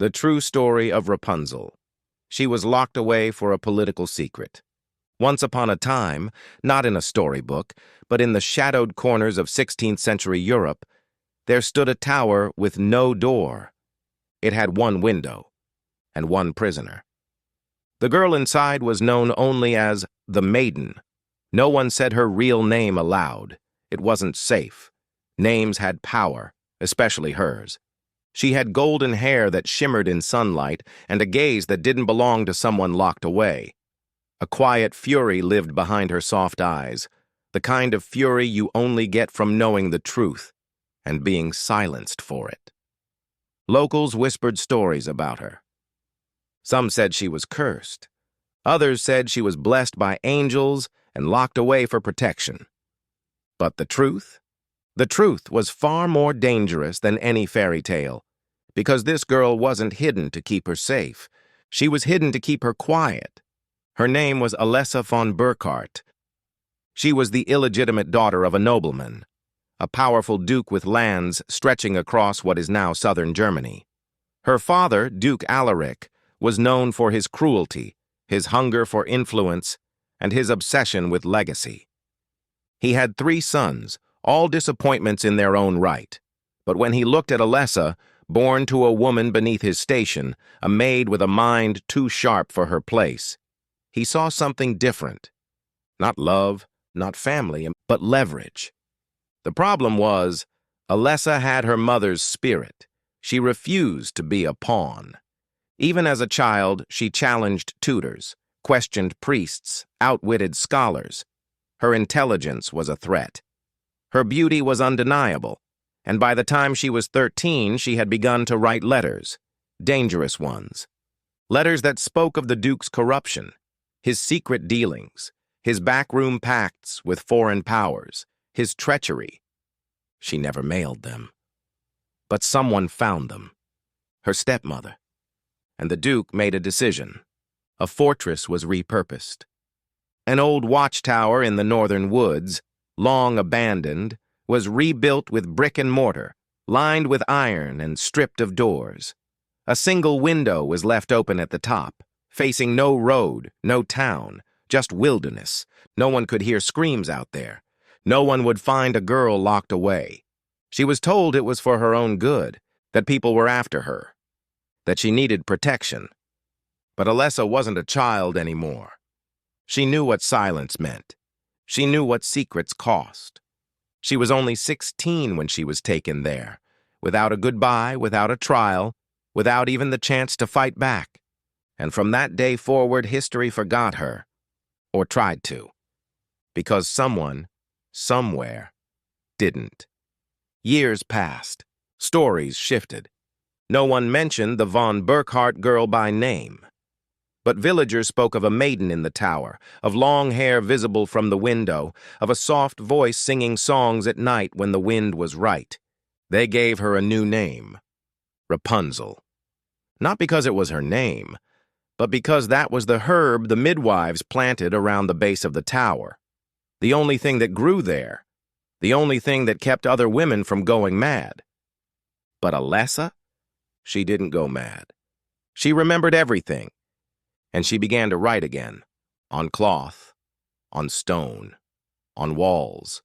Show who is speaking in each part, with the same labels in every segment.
Speaker 1: The true story of Rapunzel. She was locked away for a political secret. Once upon a time, not in a storybook, but in the shadowed corners of 16th century Europe, there stood a tower with no door. It had one window and one prisoner. The girl inside was known only as the Maiden. No one said her real name aloud. It wasn't safe. Names had power, especially hers. She had golden hair that shimmered in sunlight and a gaze that didn't belong to someone locked away. A quiet fury lived behind her soft eyes, the kind of fury you only get from knowing the truth and being silenced for it. Locals whispered stories about her. Some said she was cursed. Others said she was blessed by angels and locked away for protection. But the truth? The truth was far more dangerous than any fairy tale, because this girl wasn't hidden to keep her safe. She was hidden to keep her quiet. Her name was Alessa von Burkhardt. She was the illegitimate daughter of a nobleman, a powerful duke with lands stretching across what is now southern Germany. Her father, Duke Alaric, was known for his cruelty, his hunger for influence, and his obsession with legacy. He had 3 sons, all disappointments in their own right. But when he looked at Alessa, born to a woman beneath his station, a maid with a mind too sharp for her place, he saw something different. Not love, not family, but leverage. The problem was, Alessa had her mother's spirit. She refused to be a pawn. Even as a child, she challenged tutors, questioned priests, outwitted scholars. Her intelligence was a threat. Her beauty was undeniable, and by the time she was 13, she had begun to write letters, dangerous ones. Letters that spoke of the Duke's corruption, his secret dealings, his backroom pacts with foreign powers, his treachery. She never mailed them. But someone found them, her stepmother. And the Duke made a decision. A fortress was repurposed. An old watchtower in the northern woods, long abandoned, was rebuilt with brick and mortar, lined with iron and stripped of doors. A single window was left open at the top, facing no road, no town, just wilderness. No one could hear screams out there. No one would find a girl locked away. She was told it was for her own good, that people were after her, that she needed protection. But Alessa wasn't a child anymore. She knew what silence meant. She knew what secrets cost. She was only 16 when she was taken there, without a goodbye, without a trial, without even the chance to fight back. And from that day forward, history forgot her, or tried to, because someone, somewhere, didn't. Years passed. Stories shifted. No one mentioned the von Burkhardt girl by name. But villagers spoke of a maiden in the tower, of long hair visible from the window, of a soft voice singing songs at night when the wind was right. They gave her a new name, Rapunzel. Not because it was her name, but because that was the herb the midwives planted around the base of the tower. The only thing that grew there, the only thing that kept other women from going mad. But Alessa? She didn't go mad. She remembered everything. And she began to write again, on cloth, on stone, on walls.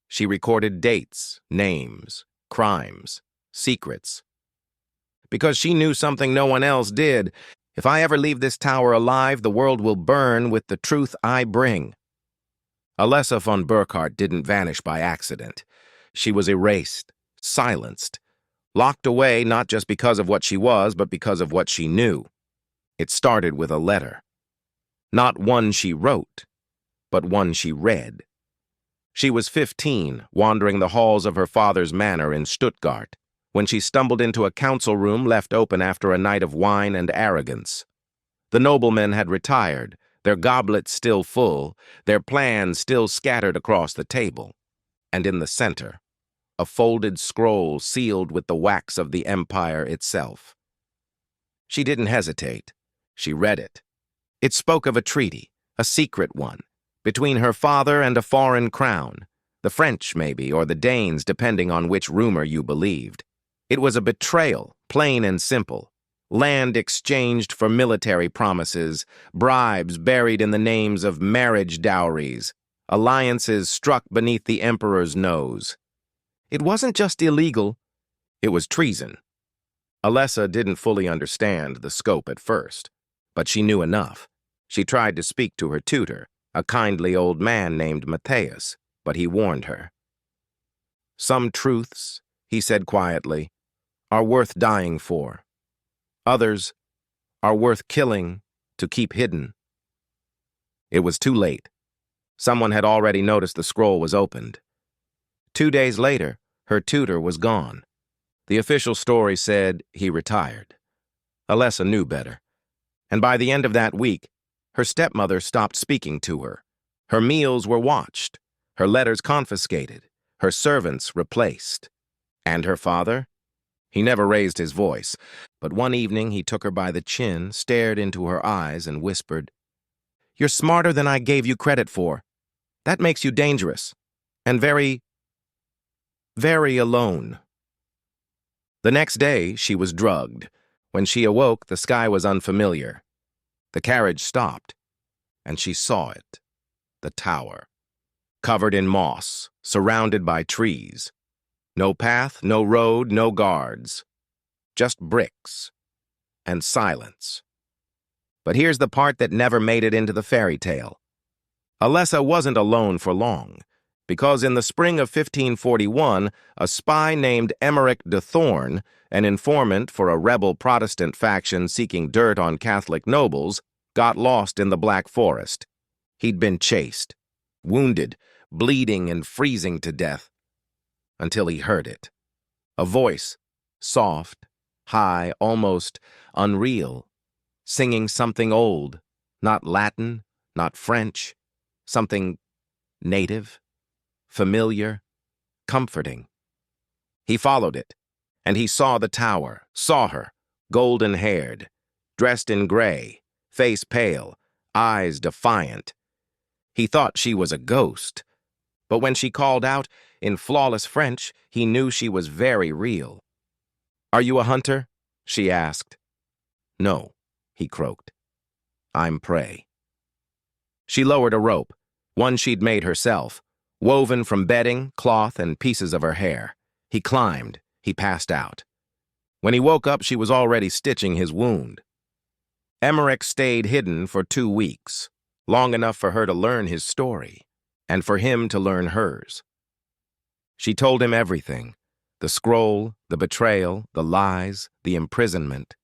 Speaker 1: She recorded dates, names, crimes, secrets. Because she knew something no one else did. If I ever leave this tower alive, the world will burn with the truth I bring. Alessa von Burkhardt didn't vanish by accident. She was erased, silenced, locked away not just because of what she was, but because of what she knew. It started with a letter. Not one she wrote, but one she read. She was 15, wandering the halls of her father's manor in Stuttgart, when she stumbled into a council room left open after a night of wine and arrogance. The noblemen had retired, their goblets still full, their plans still scattered across the table. And in the center, a folded scroll sealed with the wax of the empire itself. She didn't hesitate. She read it. It spoke of a treaty, a secret one, between her father and a foreign crown, the French maybe, or the Danes, depending on which rumor you believed. It was a betrayal, plain and simple. land exchanged for military promises, bribes buried in the names of marriage dowries, alliances struck beneath the emperor's nose. It wasn't just illegal, it was treason. Alessa didn't fully understand the scope at first, but she knew enough. She tried to speak to her tutor, a kindly old man named Matthias, but he warned her. "Some truths," he said quietly, "are worth dying for. Others are worth killing to keep hidden." It was too late. Someone had already noticed the scroll was opened. 2 days later, her tutor was gone. The official story said he retired. Alessa knew better. And by the end of that week, her stepmother stopped speaking to her. Her meals were watched, her letters confiscated, her servants replaced. And her father? He never raised his voice, but one evening he took her by the chin, stared into her eyes, and whispered, "You're smarter than I gave you credit for. That makes you dangerous, and very, very alone." The next day, she was drugged. When she awoke, the sky was unfamiliar. The carriage stopped, and she saw it. The tower, covered in moss, surrounded by trees. No path, no road, no guards. Just bricks and silence. But here's the part that never made it into the fairy tale. Alessa wasn't alone for long, because in the spring of 1541, a spy named Emmerich de Thorn, an informant for a rebel Protestant faction seeking dirt on Catholic nobles, got lost in the Black Forest. He'd been chased, wounded, bleeding and freezing to death, until he heard it. A voice, soft, high, almost unreal, singing something old, not Latin, not French, something native, familiar, comforting. He followed it, and he saw the tower, saw her, golden-haired, dressed in gray, face pale, eyes defiant. He thought she was a ghost, but when she called out in flawless French, he knew she was very real. "Are you a hunter?" she asked. "No," he croaked. "I'm prey." She lowered a rope, one she'd made herself, woven from bedding, cloth, and pieces of her hair. He climbed. He passed out. When he woke up, she was already stitching his wound. Emmerich stayed hidden for 2 weeks, long enough for her to learn his story, and for him to learn hers. She told him everything, the scroll, the betrayal, the lies, the imprisonment.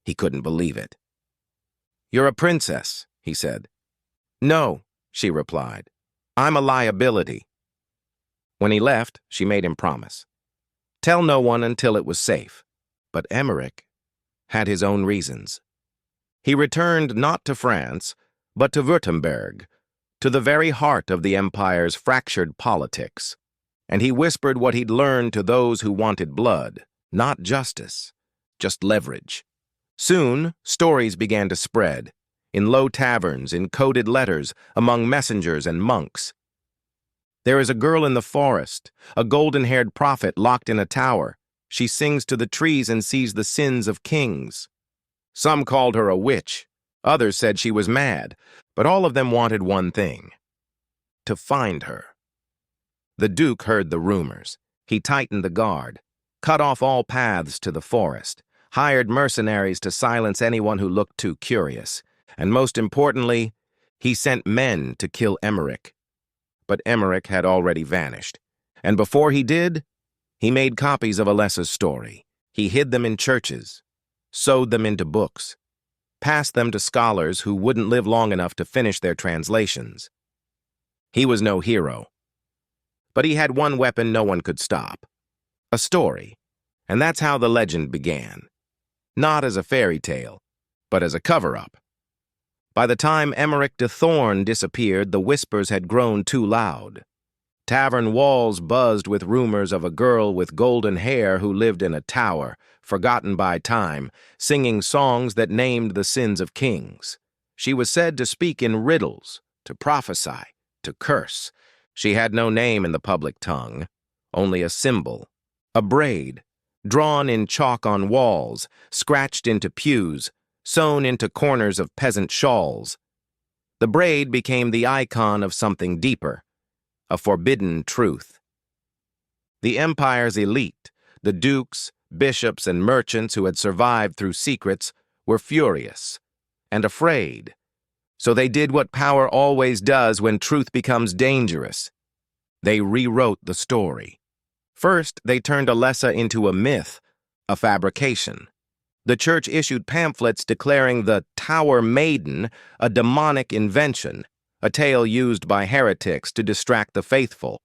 Speaker 1: He couldn't believe it. "You're a princess," he said. "No," she replied. "I'm a liability." When he left, she made him promise. Tell no one until it was safe. But Emmerich had his own reasons. He returned not to France, but to Württemberg, to the very heart of the empire's fractured politics. And he whispered what he'd learned to those who wanted blood, not justice, just leverage. Soon, stories began to spread, in low taverns, in coded letters, among messengers and monks. "There is a girl in the forest, a golden-haired prophet locked in a tower. She sings to the trees and sees the sins of kings." Some called her a witch. Others said she was mad, but all of them wanted one thing: to find her. The Duke heard the rumors. He tightened the guard, cut off all paths to the forest, hired mercenaries to silence anyone who looked too curious, and most importantly, he sent men to kill Emmerich. But Emmerich had already vanished, and before he did, he made copies of Alessa's story. He hid them in churches, sewed them into books, passed them to scholars who wouldn't live long enough to finish their translations. He was no hero. But he had one weapon no one could stop: a story. And that's how the legend began. Not as a fairy tale, but as a cover-up. By the time Emmerich de Thorn disappeared, the whispers had grown too loud. Tavern walls buzzed with rumors of a girl with golden hair who lived in a tower, forgotten by time, singing songs that named the sins of kings. She was said to speak in riddles, to prophesy, to curse. She had no name in the public tongue, only a symbol, a braid, drawn in chalk on walls, scratched into pews, sewn into corners of peasant shawls. The braid became the icon of something deeper, a forbidden truth. The empire's elite, the dukes, bishops, and merchants who had survived through secrets, were furious and afraid. So they did what power always does when truth becomes dangerous. They rewrote the story. First, they turned Alessa into a myth, a fabrication. The church issued pamphlets declaring the Tower Maiden a demonic invention, a tale used by heretics to distract the faithful.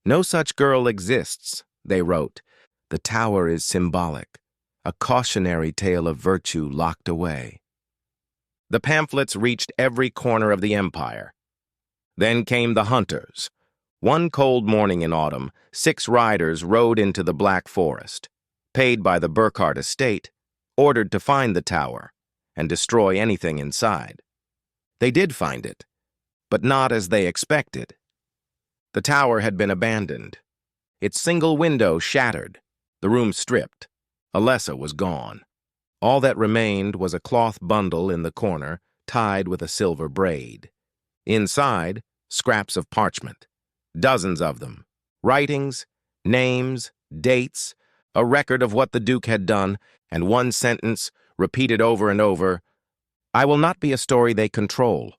Speaker 1: No such girl exists, they wrote. The tower is symbolic, a cautionary tale of virtue locked away. The pamphlets reached every corner of the empire. Then came the hunters. One cold morning in autumn, 6 riders rode into the Black Forest, paid by the Burkhardt estate, ordered to find the tower and destroy anything inside. They did find it, but not as they expected. The tower had been abandoned, its single window shattered, the room stripped. Alessa was gone. All that remained was a cloth bundle in the corner, tied with a silver braid. Inside, scraps of parchment, dozens of them, writings, names, dates, a record of what the Duke had done, and one sentence, repeated over and over, "I will not be a story they control."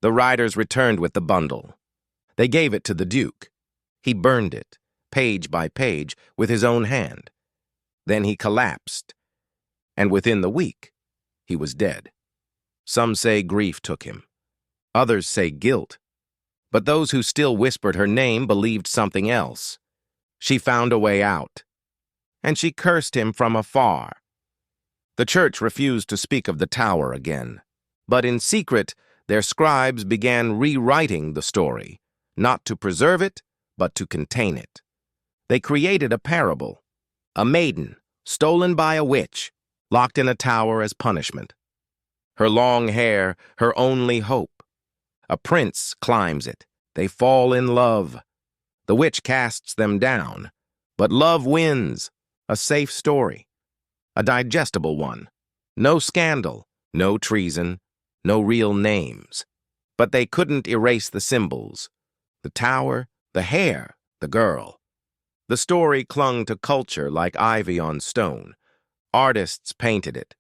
Speaker 1: The riders returned with the bundle. They gave it to the Duke. He burned it, page by page, with his own hand. Then he collapsed, and within the week, he was dead. Some say grief took him. Others say guilt. But those who still whispered her name believed something else. She found a way out, and she cursed him from afar. The church refused to speak of the tower again, but in secret, their scribes began rewriting the story, not to preserve it, but to contain it. They created a parable, a maiden stolen by a witch, locked in a tower as punishment. Her long hair, her only hope. A prince climbs it. They fall in love. The witch casts them down. But love wins. A safe story. A digestible one. No scandal, no treason, no real names. But they couldn't erase the symbols. The tower, the hair, the girl. The story clung to culture like ivy on stone. Artists painted it.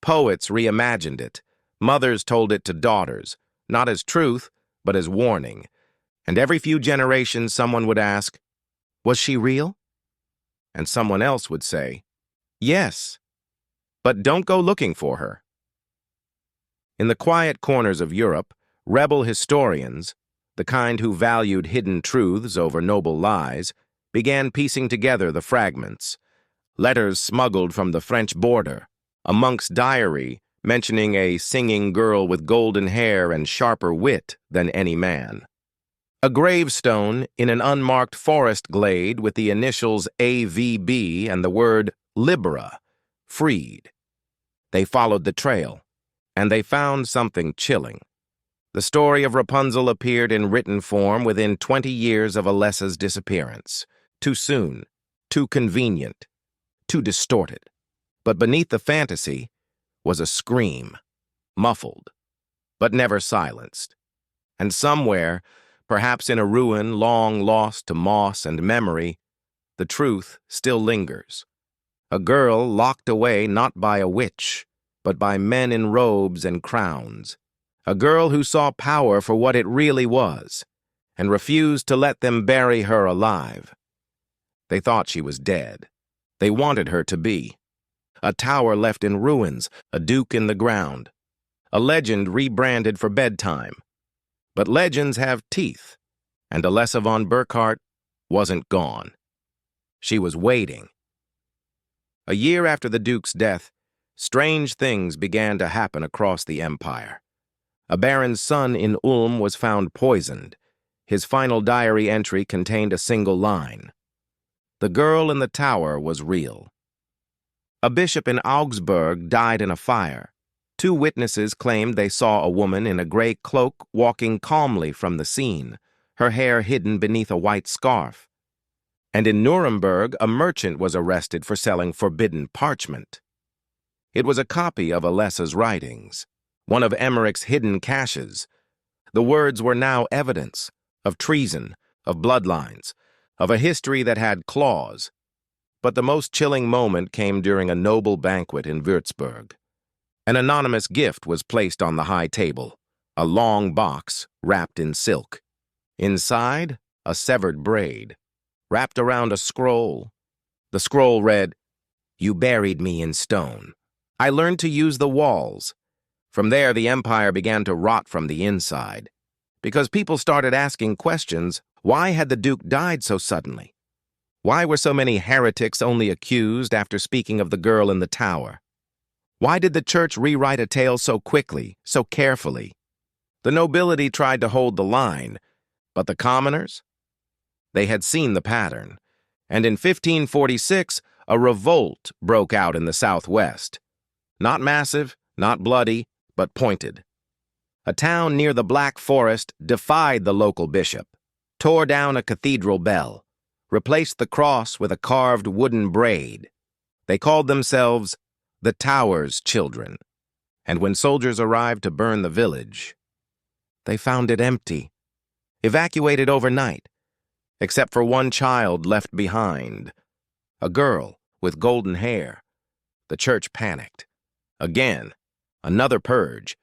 Speaker 1: Poets reimagined it. Mothers told it to daughters, not as truth, but as warning. And every few generations someone would ask, "Was she real?" And someone else would say, "Yes, but don't go looking for her." In the quiet corners of Europe, rebel historians, the kind who valued hidden truths over noble lies, began piecing together the fragments. Letters smuggled from the French border, a monk's diary mentioning a singing girl with golden hair and sharper wit than any man. A gravestone in an unmarked forest glade with the initials AVB and the word Libera, freed. They followed the trail, and they found something chilling. The story of Rapunzel appeared in written form within 20 years of Alessa's disappearance. Too soon, too convenient, too distorted. But beneath the fantasy was a scream, muffled, but never silenced. And somewhere, perhaps in a ruin long lost to moss and memory, the truth still lingers. A girl locked away not by a witch, but by men in robes and crowns. A girl who saw power for what it really was, and refused to let them bury her alive. They thought she was dead. They wanted her to be. A tower left in ruins, a duke in the ground. A legend rebranded for bedtime. But legends have teeth, and Alessa von Burkhardt wasn't gone. She was waiting. A year after the Duke's death, strange things began to happen across the empire. A baron's son in Ulm was found poisoned. His final diary entry contained a single line. The girl in the tower was real. A bishop in Augsburg died in a fire. 2 witnesses claimed they saw a woman in a gray cloak walking calmly from the scene, her hair hidden beneath a white scarf. And in Nuremberg, a merchant was arrested for selling forbidden parchment. It was a copy of Alessa's writings, one of Emmerich's hidden caches. The words were now evidence of treason, of bloodlines, of a history that had claws. But the most chilling moment came during a noble banquet in Würzburg. An anonymous gift was placed on the high table, a long box wrapped in silk. Inside, a severed braid, wrapped around a scroll. The scroll read, "You buried me in stone. I learned to use the walls." From there, the empire began to rot from the inside, because people started asking questions. Why had the Duke died so suddenly? Why were so many heretics only accused after speaking of the girl in the tower? Why did the church rewrite a tale so quickly, so carefully? The nobility tried to hold the line, but the commoners? They had seen the pattern, and in 1546, a revolt broke out in the southwest. Not massive, not bloody, but pointed. A town near the Black Forest defied the local bishop, tore down a cathedral bell, replaced the cross with a carved wooden braid. They called themselves the Tower's Children, and when soldiers arrived to burn the village, they found it empty, evacuated overnight, except for one child left behind, a girl with golden hair. The church panicked. Again, another purge,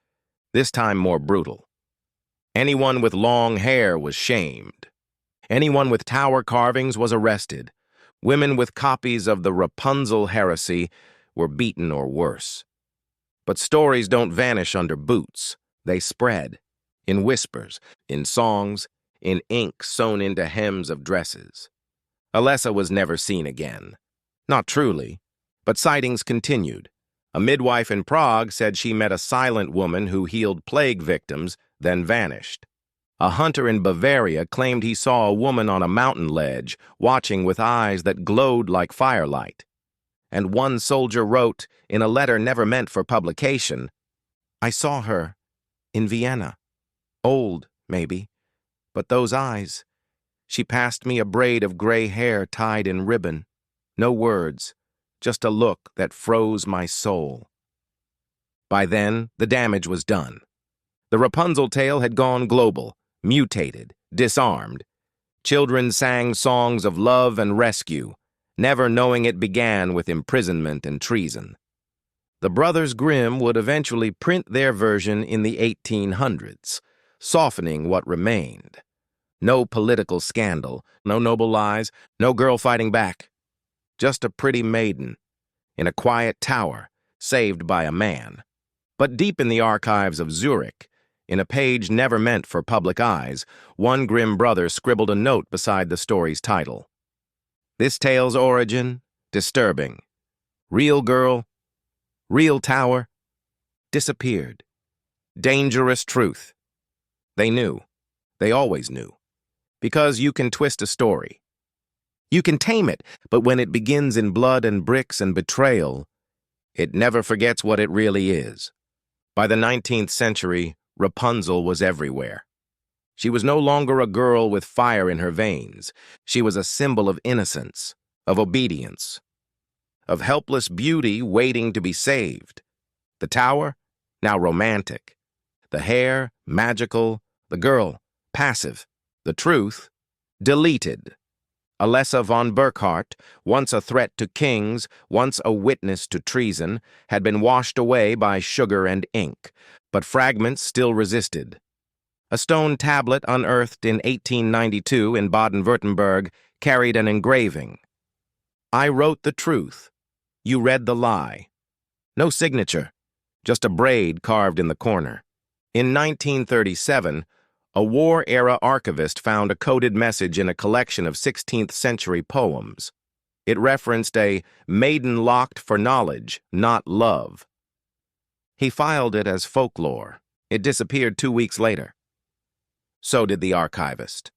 Speaker 1: this time more brutal. Anyone with long hair was shamed. Anyone with tower carvings was arrested. Women with copies of the Rapunzel heresy were beaten or worse. But stories don't vanish under boots. They spread, in whispers, in songs, in ink sewn into hems of dresses. Alessa was never seen again. Not truly, but sightings continued. A midwife in Prague said she met a silent woman who healed plague victims, then vanished. A hunter in Bavaria claimed he saw a woman on a mountain ledge, watching with eyes that glowed like firelight. And one soldier wrote, in a letter never meant for publication, "I saw her in Vienna. Old, maybe, but those eyes. She passed me a braid of gray hair tied in ribbon. No words, just a look that froze my soul." By then, the damage was done. The Rapunzel tale had gone global, mutated, disarmed. Children sang songs of love and rescue, never knowing it began with imprisonment and treason. The Brothers Grimm would eventually print their version in the 1800s, softening what remained. No political scandal, no noble lies, no girl fighting back. Just a pretty maiden, in a quiet tower, saved by a man. But deep in the archives of Zurich, in a page never meant for public eyes, one Grimm brother scribbled a note beside the story's title. This tale's origin, disturbing. Real girl, real tower, disappeared. Dangerous truth. They knew. They always knew. Because you can twist a story. You can tame it, but when it begins in blood and bricks and betrayal, it never forgets what it really is. By the 19th century, Rapunzel was everywhere. She was no longer a girl with fire in her veins. She was a symbol of innocence, of obedience, of helpless beauty waiting to be saved. The tower, now romantic. The hair, magical. The girl, passive. The truth, deleted. Alessa von Burkhardt, once a threat to kings, once a witness to treason, had been washed away by sugar and ink, but fragments still resisted. A stone tablet unearthed in 1892 in Baden-Württemberg carried an engraving. "I wrote the truth. You read the lie." No signature, just a braid carved in the corner. In 1937, a war-era archivist found a coded message in a collection of 16th-century poems. It referenced a maiden locked for knowledge, not love. He filed it as folklore. It disappeared 2 weeks later. So did the archivist.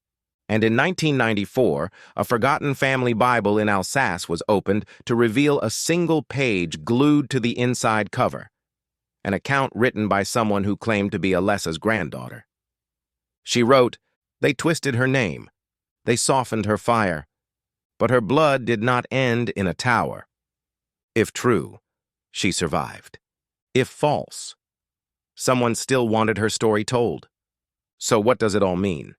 Speaker 1: And in 1994, a forgotten family Bible in Alsace was opened to reveal a single page glued to the inside cover, an account written by someone who claimed to be Alessa's granddaughter. She wrote, "They twisted her name. They softened her fire. But her blood did not end in a tower. If true, she survived. If false, someone still wanted her story told. So what does it all mean?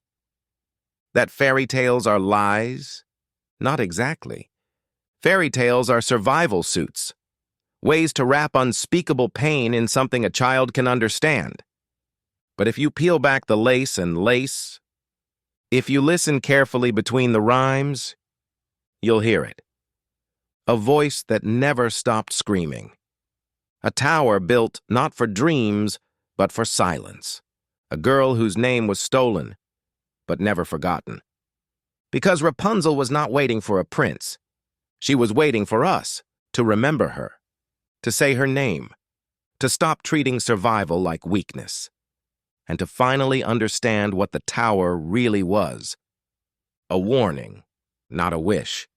Speaker 1: That fairy tales are lies? Not exactly. Fairy tales are survival suits, ways to wrap unspeakable pain in something a child can understand. But if you peel back the lace and lace, if you listen carefully between the rhymes, you'll hear it. A voice that never stopped screaming. A tower built not for dreams, but for silence. A girl whose name was stolen, but never forgotten. Because Rapunzel was not waiting for a prince. She was waiting for us to remember her, to say her name, to stop treating survival like weakness, and to finally understand what the tower really was. A warning, not a wish.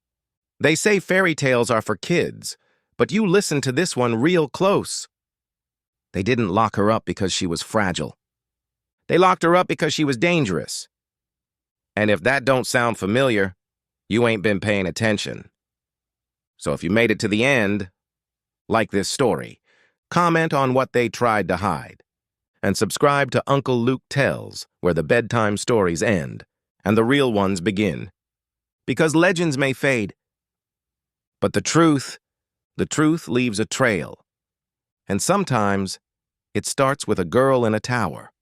Speaker 1: They say fairy tales are for kids, but you listen to this one real close. They didn't lock her up because she was fragile. They locked her up because she was dangerous. And if that don't sound familiar, you ain't been paying attention. So if you made it to the end, like this story, comment on what they tried to hide, and subscribe to Uncle Luke Tells, where the bedtime stories end and the real ones begin. Because legends may fade, but the truth leaves a trail. And sometimes it starts with a girl in a tower.